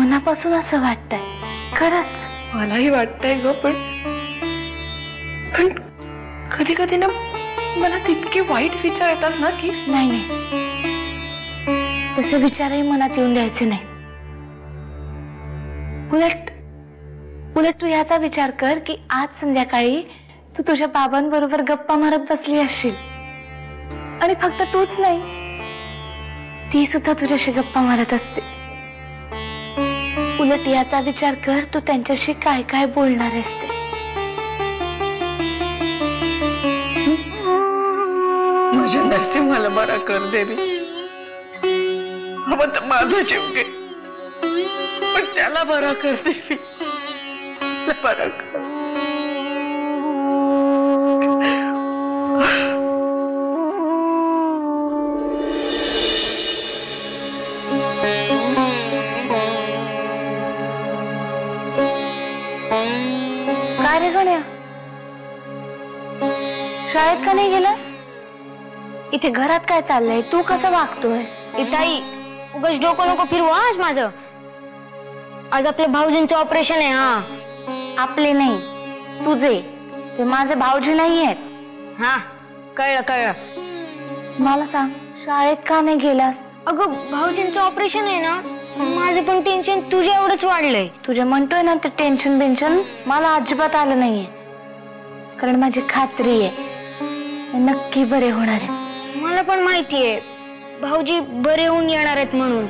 मनापासून असं वाटतंय खरंच। मलाही वाटतंय ग, पण कधी कधी ना मला तितके वाईट विचार येतात ना की नाही नाही, तसे विचारही मनात येऊन द्यायचे नाही। उलट उलट तू याचा विचार कर की आज संध्याकाळी तू तुझ्या बाबांबरोबर गप्पा मारत बसली असशील आणि फक्त तूच नाही, ती सुद्धा तुझ्याशी गप्पा मारत असते। उलट याचा विचार कर तू त्यांच्याशी काय काय बोलणार आहेस ते। माझ्या नरसिंहाला बरा कर देवी, हवं तर माझा जीव घे, पण त्याला बरा कर देवी, बरा कर। काय रे गण्या, शाळेत का नाही गेलास? इथे घरात काय चाललंय? तू कसं वागतोय? ताई उगाच डोकं नको फिरवा आज माझं। आज आपल्या भाऊजींचं ऑपरेशन आहे। हा आपले नाही, तुझे। ते माझे भाऊजी नाही आहेत। हा कळलं कळलं। मला सांग, शाळेत का नाही गेलास? अगं भाऊजींचं ऑपरेशन आहे ना, माझं पण टेन्शन तुझ्या एवढंच वाढलंय। तुझे म्हणतोय ना ते टेन्शन बिन्शन मला अजिबात आलं नाहीये, कारण माझी खात्री आहे ते नक्की बरे होणार आहे। मला पण माहितीये भाऊजी बरे होऊन येणार आहेत म्हणून।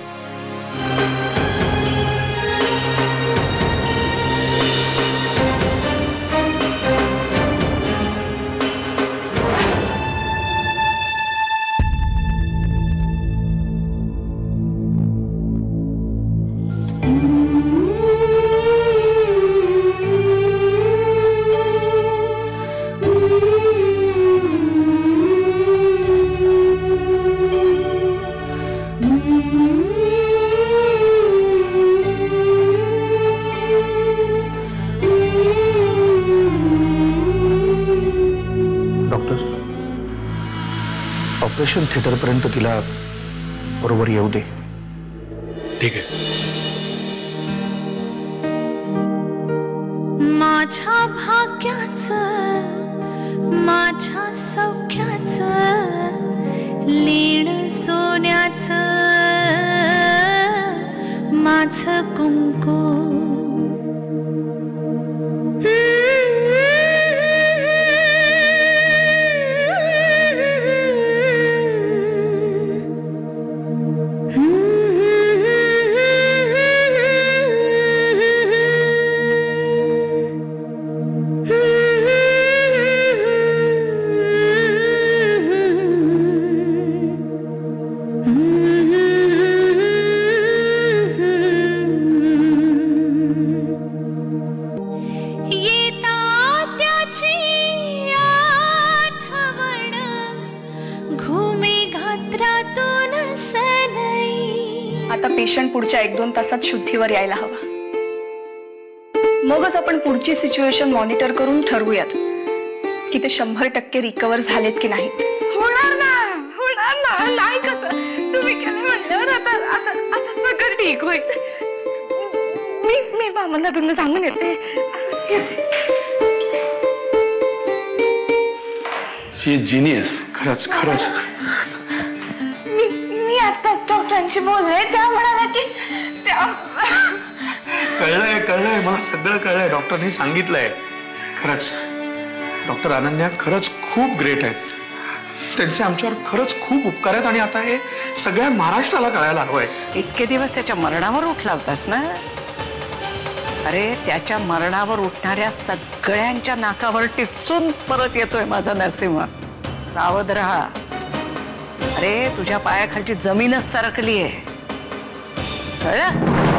ऑपरेशन थिएटर पर्यंत तिला बरोबर येऊ दे। ठीक आहे। माझ्या भाग्याचं, माझ्या सौख्याचं, लीण सोन्याचं माझं कुंकू। आता पेशंट पुढच्या 1-2 तासात शुद्धीवर यायला हवा, मगच आपण पुढची सिच्युएशन मॉनिटर करून ठरवूयात की ते 100% रिकवर झालेत की नाही। होणार ना, नाही कसं तुम्ही केलं म्हणल्यावर आता आता आता सगळं ठीक होईल। मी मामांना तुम्ही सांगून येते। शी जीनियस, खरंच खरंच। मी आताच डॉक्टरांशी बोलले, त्या म्हणाल्या की कळलंय कळलंय, मला सगळं कळलंय, डॉक्टरनी सांगितलंय। खरंच डॉक्टर अनन्या खरंच खूप ग्रेट आहेत, त्यांचे आमच्यावर खरंच खूप उपकार आहेत आणि आता हे सगळ्या महाराष्ट्राला कळायला हवंय। इतके दिवस त्याच्या मरणावर उठला होतास ना, अरे त्याच्या मरणावर उठणाऱ्या सगळ्यांच्या नाकावर टिचून परत येतोय माझा नरसिंह। सावध राहा, अरे तुझ्या पायाखालची जमीनच सरकलीये, कळलं?